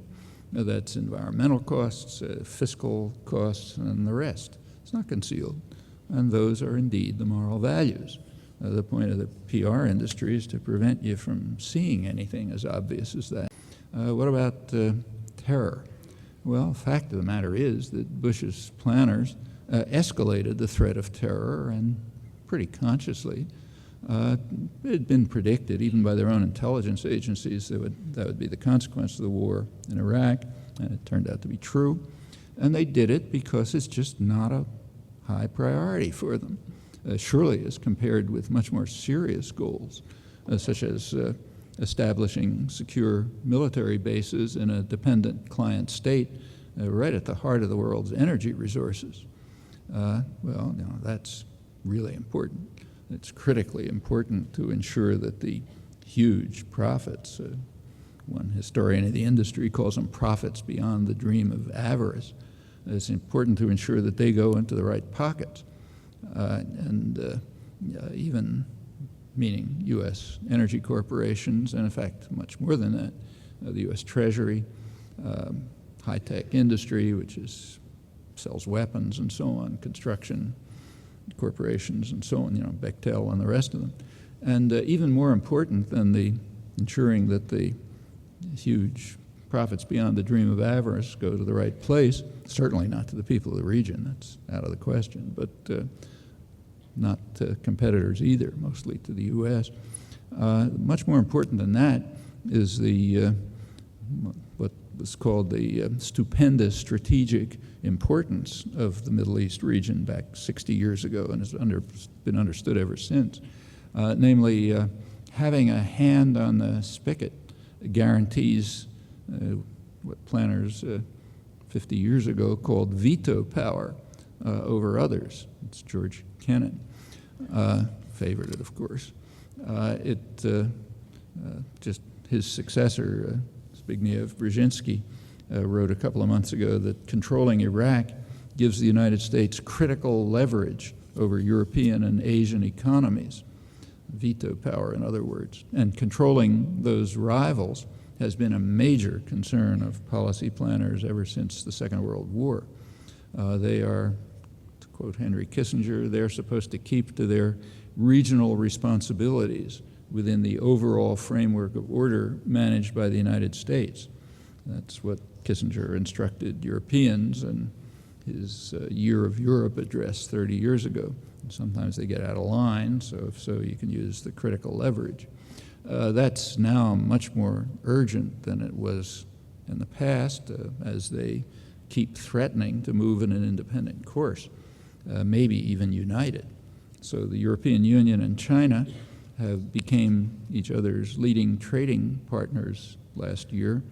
Now, that's environmental costs, fiscal costs, and the rest. It's not concealed. And those are indeed the moral values. The point of the PR industry is to prevent you from seeing anything as obvious as that. What about terror? Well, the fact of the matter is that Bush's planners escalated the threat of terror, and pretty consciously. It had been predicted, even by their own intelligence agencies, that would be the consequence of the war in Iraq, and it turned out to be true. And they did it because it's just not a high priority for them, surely as compared with much more serious goals, such as establishing secure military bases in a dependent client state right at the heart of the world's energy resources. That's really important. It's critically important to ensure that the huge profits, one historian of the industry calls them profits beyond the dream of avarice, it's important to ensure that they go into the right pockets. Even meaning U.S. energy corporations, and in fact much more than that, the U.S. Treasury, high-tech industry, which sells weapons and so on, construction corporations and so on, Bechtel and the rest of them. And even more important than the ensuring that the huge profits beyond the dream of avarice go to the right place, certainly not to the people of the region, that's out of the question, but not to competitors either, mostly to the U.S. Much more important than that is what was called the stupendous strategic importance of the Middle East region back 60 years ago, and has been understood ever since. Namely, having a hand on the spigot guarantees what planners 50 years ago called veto power over others. It's George Kennan, favored it, of course. Just his successor, Zbigniew Brzezinski, wrote a couple of months ago that controlling Iraq gives the United States critical leverage over European and Asian economies, veto power, in other words. And controlling those rivals has been a major concern of policy planners ever since the Second World War. They are, to quote Henry Kissinger, they're supposed to keep to their regional responsibilities within the overall framework of order managed by the United States. That's what Kissinger instructed Europeans in his Year of Europe address 30 years ago. And sometimes they get out of line, so if so, you can use the critical leverage. That's now much more urgent than it was in the past, as they keep threatening to move in an independent course, maybe even united. So the European Union and China have became each other's leading trading partners last year,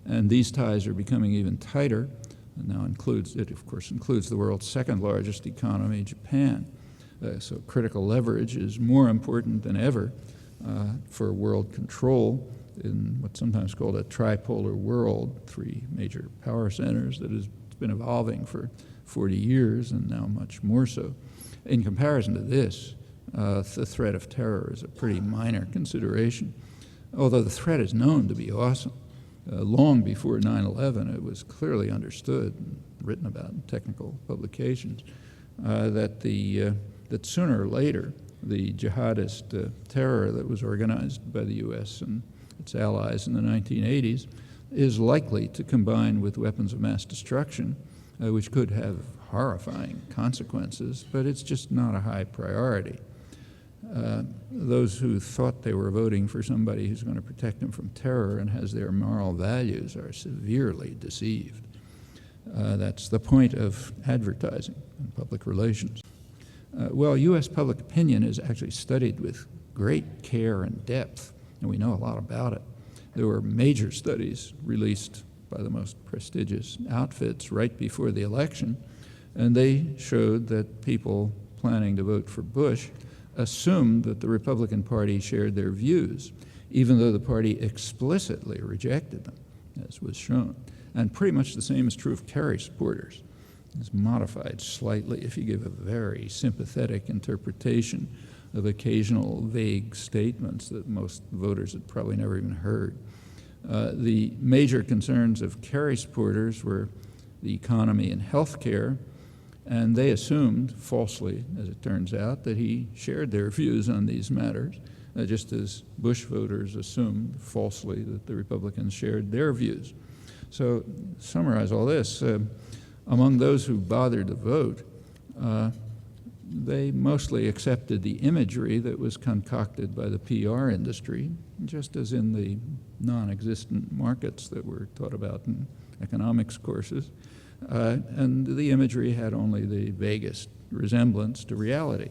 and these ties are becoming even tighter. And now it of course includes the world's second largest economy, Japan. So critical leverage is more important than ever for world control in what's sometimes called a tripolar world, three major power centers that has been evolving for 40 years and now much more so. In comparison to this, the threat of terror is a pretty minor consideration, although the threat is known to be awesome. Long before 9/11, it was clearly understood and written about in technical publications that sooner or later the jihadist terror that was organized by the U.S. and its allies in the 1980s is likely to combine with weapons of mass destruction, which could have horrifying consequences, but it's just not a high priority. Those who thought they were voting for somebody who's going to protect them from terror and has their moral values are severely deceived. That's the point of advertising and public relations. Well, U.S. public opinion is actually studied with great care and depth, and we know a lot about it. There were major studies released by the most prestigious outfits right before the election, and they showed that people planning to vote for Bush assumed that the Republican Party shared their views, even though the party explicitly rejected them, as was shown. And pretty much the same is true of Kerry supporters. It's modified slightly if you give a very sympathetic interpretation of occasional vague statements that most voters had probably never even heard. The major concerns of Kerry supporters were the economy and health care, and they assumed, falsely as it turns out, that he shared their views on these matters, just as Bush voters assumed, falsely, that the Republicans shared their views. So, to summarize all this, among those who bothered to vote, they mostly accepted the imagery that was concocted by the PR industry, just as in the non-existent markets that were taught about in economics courses. And the imagery had only the vaguest resemblance to reality.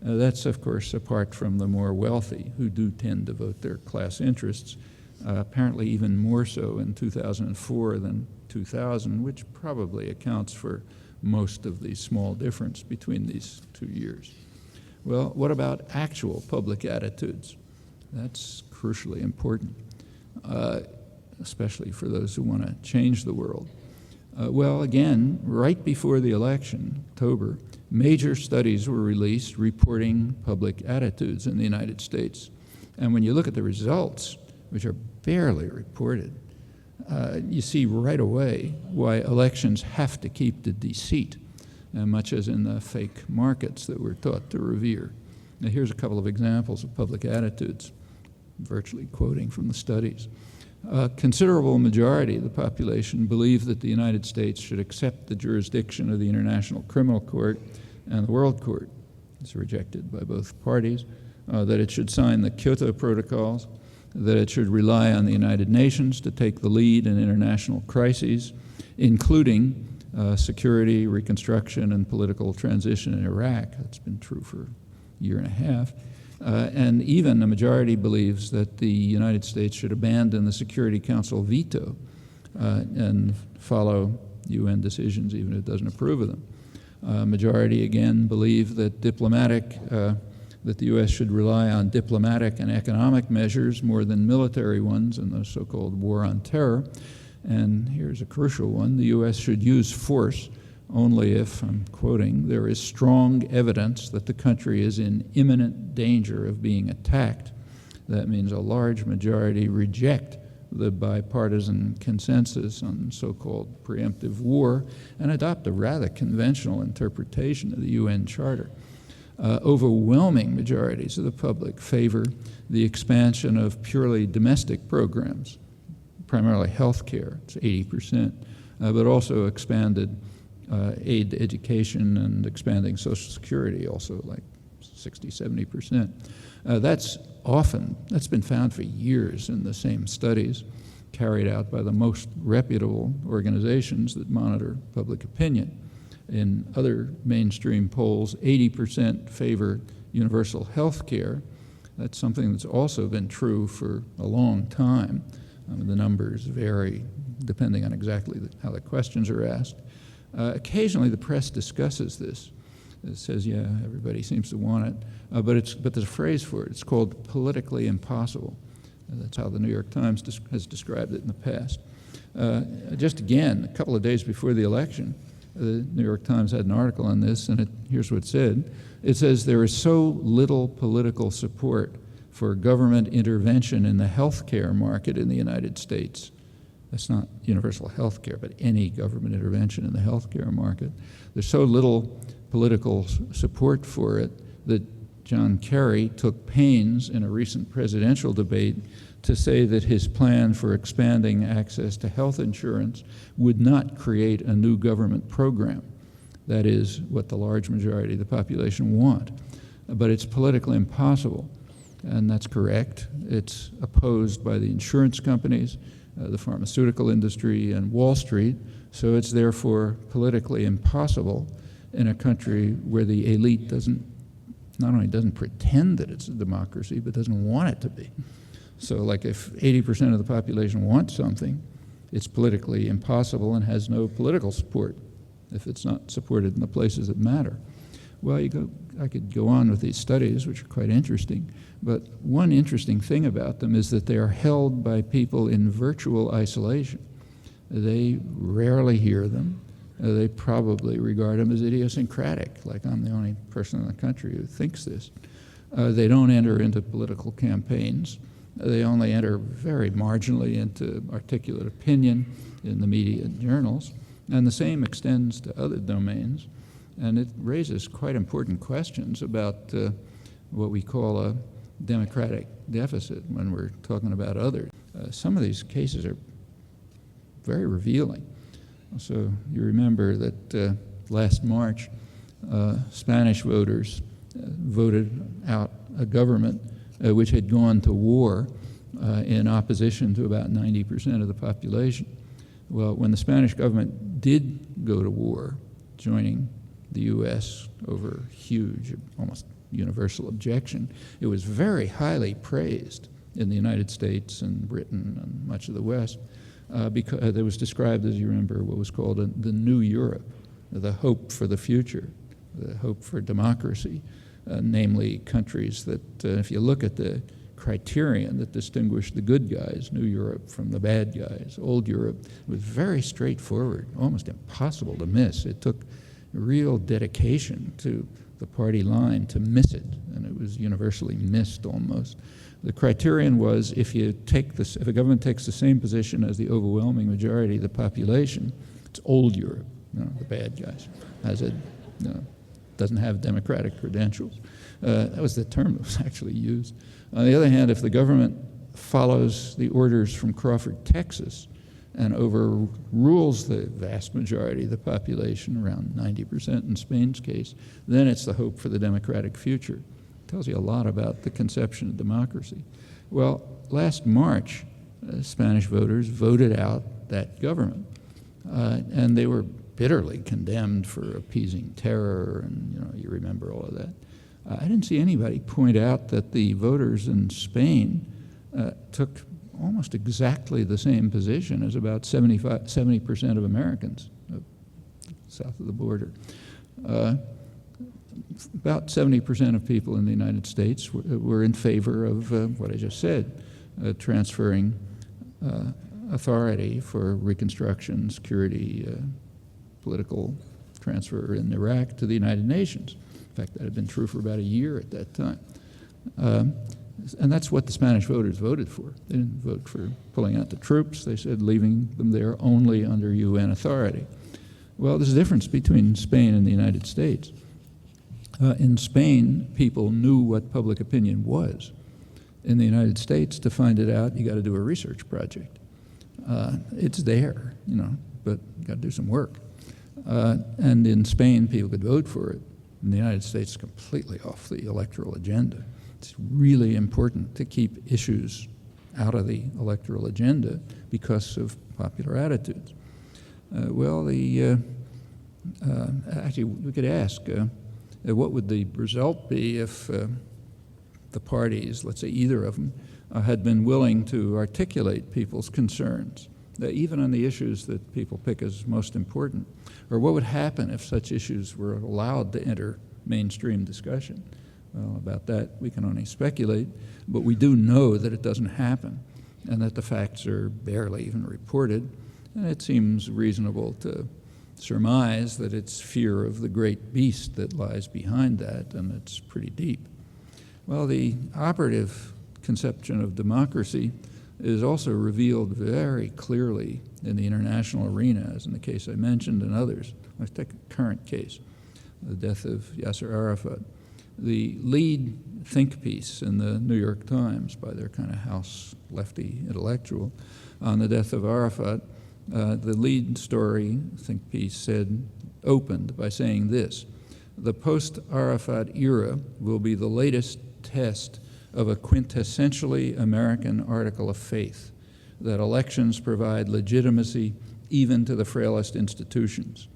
That's, of course, apart from the more wealthy, who do tend to vote their class interests, apparently even more so in 2004 than 2000, which probably accounts for most of the small difference between these 2 years. Well, what about actual public attitudes? That's crucially important, especially for those who want to change the world. Well, again, right before the election, October, major studies were released reporting public attitudes in the United States. And when you look at the results, which are barely reported, you see right away why elections have to keep the deceit, much as in the fake markets that we're taught to revere. Now, here's a couple of examples of public attitudes, virtually quoting from the studies. A considerable majority of the population believe that the United States should accept the jurisdiction of the International Criminal Court and the World Court. It's rejected by both parties. That it should sign the Kyoto Protocols, that it should rely on the United Nations to take the lead in international crises, including security, reconstruction, and political transition in Iraq. That's been true for a year and a half. And even a majority believes that the United States should abandon the Security Council veto and follow UN decisions even if it doesn't approve of them. Majority, again, believe that that the U.S. should rely on diplomatic and economic measures more than military ones in the so-called war on terror. And here's a crucial one: the U.S. should use force only if, I'm quoting, there is strong evidence that the country is in imminent danger of being attacked. That means a large majority reject the bipartisan consensus on so-called preemptive war and adopt a rather conventional interpretation of the UN Charter. Overwhelming majorities of the public favor the expansion of purely domestic programs, primarily health care, it's 80%, but also expanded aid to education and expanding Social Security, also like 60, 70%. That's been found for years in the same studies carried out by the most reputable organizations that monitor public opinion. In other mainstream polls, 80% favor universal health care. That's something that's also been true for a long time. The numbers vary depending on exactly how the questions are asked. Occasionally the press discusses this. It says, yeah, everybody seems to want it, but there's a phrase for it. It's called politically impossible. That's how the New York Times has described it in the past. Just again, a couple of days before the election, the New York Times had an article on this, and here's what it said. It says, there is so little political support for government intervention in the healthcare market in the United States. That's not universal health care, but any government intervention in the healthcare market. There's so little political support for it that John Kerry took pains in a recent presidential debate to say that his plan for expanding access to health insurance would not create a new government program. That is what the large majority of the population want. But it's politically impossible, and that's correct. It's opposed by the insurance companies, the pharmaceutical industry, and Wall Street. So it's therefore politically impossible in a country where the elite not only doesn't pretend that it's a democracy, but doesn't want it to be. So like if 80% of the population wants something, it's politically impossible and has no political support if it's not supported in the places that matter. Well, I could go on with these studies, which are quite interesting, but one interesting thing about them is that they are held by people in virtual isolation. They rarely hear them. They probably regard them as idiosyncratic, like I'm the only person in the country who thinks this. They don't enter into political campaigns. They only enter very marginally into articulate opinion in the media and journals, and the same extends to other domains. And it raises quite important questions about what we call a democratic deficit when we're talking about others. Some of these cases are very revealing. So you remember that last March, Spanish voters voted out a government which had gone to war in opposition to about 90% of the population. Well, when the Spanish government did go to war, joining the U.S. over huge, almost universal objection, it was very highly praised in the United States and Britain and much of the West, because it was described, as you remember, what was called the New Europe, the hope for the future, the hope for democracy, namely countries that, if you look at the criterion that distinguished the good guys, New Europe, from the bad guys, Old Europe, it was very straightforward, almost impossible to miss. It took real dedication to the party line to miss it, and it was universally missed almost. The criterion was if a government takes the same position as the overwhelming majority of the population, it's Old Europe, the bad guys, doesn't have democratic credentials. That was the term that was actually used. On the other hand, if the government follows the orders from Crawford, Texas, and overrules the vast majority of the population, around 90% in Spain's case, then it's the hope for the democratic future. It tells you a lot about the conception of democracy. Well, last March, Spanish voters voted out that government, and they were bitterly condemned for appeasing terror, and you remember all of that. I didn't see anybody point out that the voters in Spain took almost exactly the same position as about 70% of Americans south of the border. About 70% of people in the United States were in favor of what I just said, transferring authority for reconstruction, security, political transfer in Iraq to the United Nations. In fact, that had been true for about a year at that time. And that's what the Spanish voters voted for. They didn't vote for pulling out the troops. They said leaving them there only under UN authority. Well, there's a difference between Spain and the United States. In Spain, people knew what public opinion was. In the United States, to find it out, you got to do a research project. It's there, but you got to do some work. And in Spain, people could vote for it. In the United States, completely off the electoral agenda. It's really important to keep issues out of the electoral agenda because of popular attitudes. Actually, we could ask, what would the result be if the parties, let's say either of them, had been willing to articulate people's concerns, even on the issues that people pick as most important? Or what would happen if such issues were allowed to enter mainstream discussion? Well, about that we can only speculate, but we do know that it doesn't happen and that the facts are barely even reported. And it seems reasonable to surmise that it's fear of the great beast that lies behind that, and it's pretty deep. Well, the operative conception of democracy is also revealed very clearly in the international arena, as in the case I mentioned and others. Let's take a current case, the death of Yasser Arafat. The lead think piece in the New York Times by their kind of house lefty intellectual on the death of Arafat, the lead story think piece opened by saying this: the post-Arafat era will be the latest test of a quintessentially American article of faith, that elections provide legitimacy even to the frailest institutions.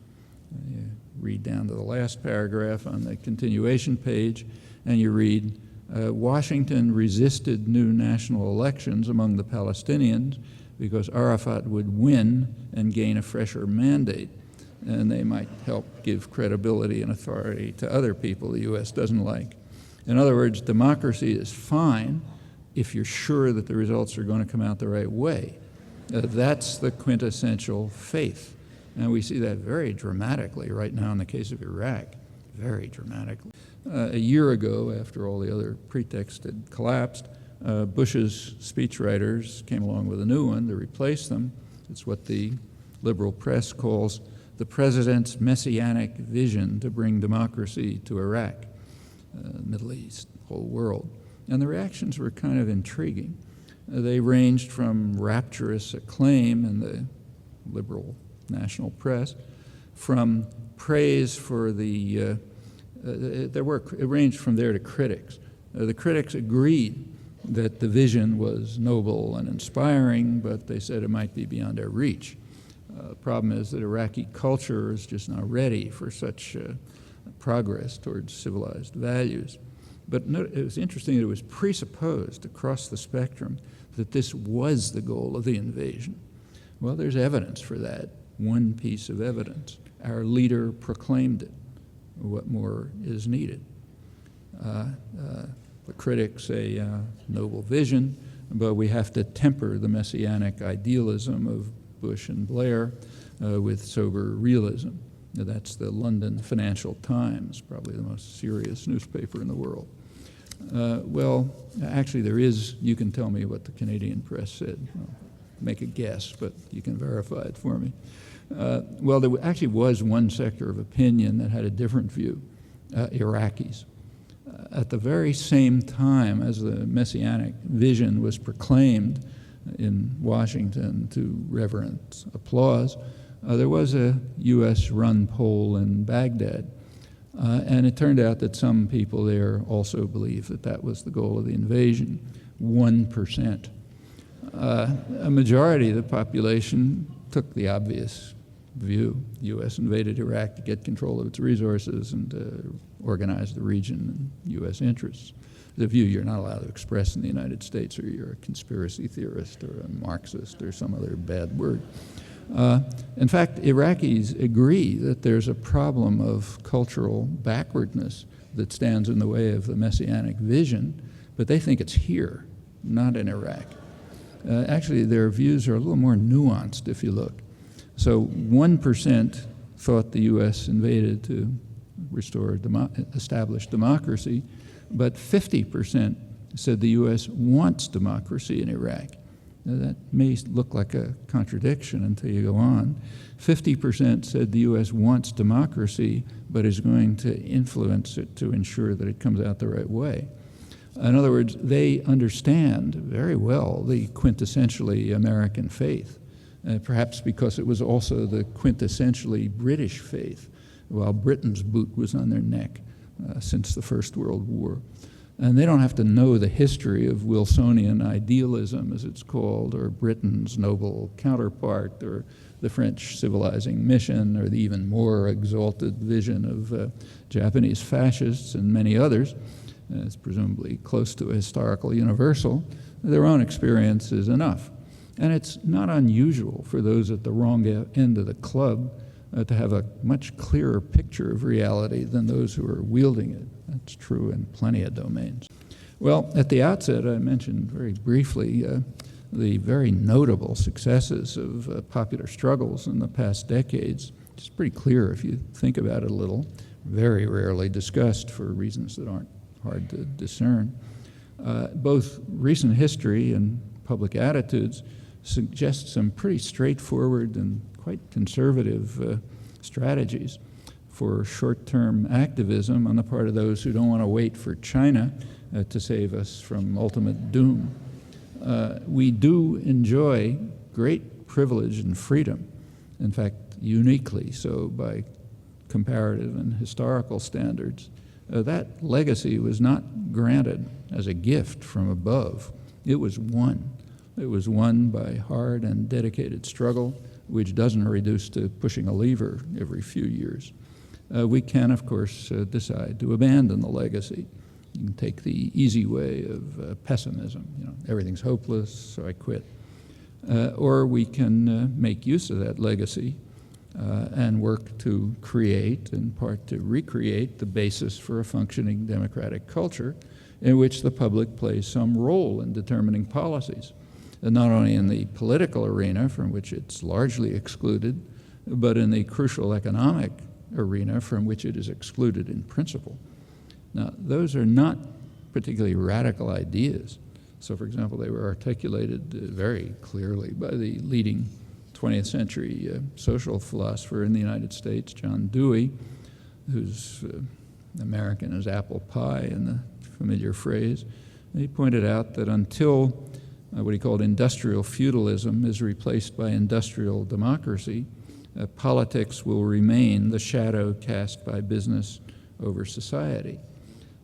You read down to the last paragraph on the continuation page, and you read, Washington resisted new national elections among the Palestinians because Arafat would win and gain a fresher mandate, and they might help give credibility and authority to other people the U.S. doesn't like. In other words, democracy is fine if you're sure that the results are going to come out the right way. That's the quintessential faith. And we see that very dramatically right now in the case of Iraq, very dramatically. A year ago, after all the other pretexts had collapsed, Bush's speechwriters came along with a new one to replace them. It's what the liberal press calls the president's messianic vision to bring democracy to Iraq, Middle East, whole world. And the reactions were kind of intriguing. They ranged from rapturous acclaim in the liberal national press, from praise for the, it ranged from there to critics. The critics agreed that the vision was noble and inspiring, but they said it might be beyond our reach. The problem is that Iraqi culture is just not ready for such progress towards civilized values. But it was interesting that it was presupposed across the spectrum that this was the goal of the invasion. Well, there's evidence for that, one piece of evidence. Our leader proclaimed it. What more is needed? The critics say noble vision, but we have to temper the messianic idealism of Bush and Blair with sober realism. Now, that's the London Financial Times, probably the most serious newspaper in the world. Well, actually there is, you can tell me what the Canadian press said. I'll make a guess, but you can verify it for me. Well, there actually was one sector of opinion that had a different view, Iraqis. At the very same time as the messianic vision was proclaimed in Washington to reverent applause, there was a U.S.-run poll in Baghdad, and it turned out that some people there also believed that that was the goal of the invasion, 1%. A majority of the population took the obvious view. The U.S. invaded Iraq to get control of its resources and to organize the region in U.S. interests. The view you're not allowed to express in the United States, or you're a conspiracy theorist or a Marxist or some other bad word. In fact, Iraqis agree that there's a problem of cultural backwardness that stands in the way of the messianic vision, but they think it's here, not in Iraq. Actually, their views are a little more nuanced if you look. So 1% thought the U.S. invaded to establish democracy, but 50% said the U.S. wants democracy in Iraq. Now, that may look like a contradiction until you go on. 50% said the U.S. wants democracy, but is going to influence it to ensure that it comes out the right way. In other words, they understand very well the quintessentially American faith, perhaps because it was also the quintessentially British faith, while Britain's boot was on their neck since the First World War. And they don't have to know the history of Wilsonian idealism, as it's called, or Britain's noble counterpart, or the French civilizing mission, or the even more exalted vision of Japanese fascists and many others. It's presumably close to a historical universal. Their own experience is enough. And it's not unusual for those at the wrong end of the club to have a much clearer picture of reality than those who are wielding it. That's true in plenty of domains. Well, at the outset, I mentioned very briefly the very notable successes of popular struggles in the past decades. It's pretty clear if you think about it a little, very rarely discussed for reasons that aren't hard to discern. Both recent history and public attitudes suggest some pretty straightforward and quite conservative strategies for short-term activism on the part of those who don't want to wait for China to save us from ultimate doom. We do enjoy great privilege and freedom, in fact, uniquely so by comparative and historical standards. That legacy was not granted as a gift from above. It was won It was won by hard and dedicated struggle, which doesn't reduce to pushing a lever every few years. We can, of course, decide to abandon the legacy. You can take the easy way of pessimism. Everything's hopeless, so I quit. Or we can make use of that legacy and work to create, in part to recreate, the basis for a functioning democratic culture in which the public plays some role in determining policies, and not only in the political arena, from which it's largely excluded, but in the crucial economic arena from which it is excluded in principle. Now, those are not particularly radical ideas. So, for example, they were articulated very clearly by the leading 20th century social philosopher in the United States, John Dewey, who's American as apple pie in the familiar phrase. He pointed out that until what he called industrial feudalism is replaced by industrial democracy, politics will remain the shadow cast by business over society.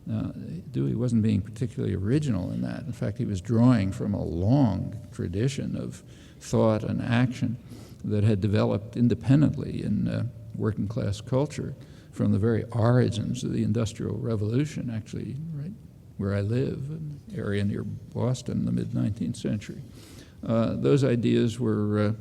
Now, Dewey wasn't being particularly original in that. In fact, he was drawing from a long tradition of thought and action that had developed independently in working class culture from the very origins of the Industrial Revolution, actually, right where I live, an area near Boston in the mid-19th century. Those ideas were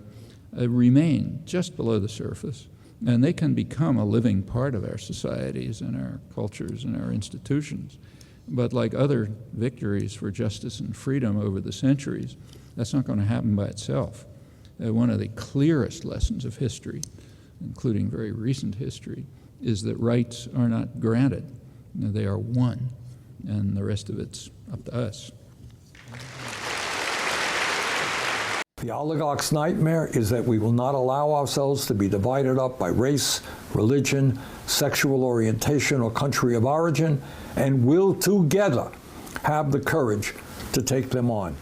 remain just below the surface, and they can become a living part of our societies and our cultures and our institutions. But like other victories for justice and freedom over the centuries, that's not going to happen by itself. One of the clearest lessons of history, including very recent history, is that rights are not granted. They are won, and the rest of it's up to us. The oligarch's nightmare is that we will not allow ourselves to be divided up by race, religion, sexual orientation, or country of origin, and will together have the courage to take them on.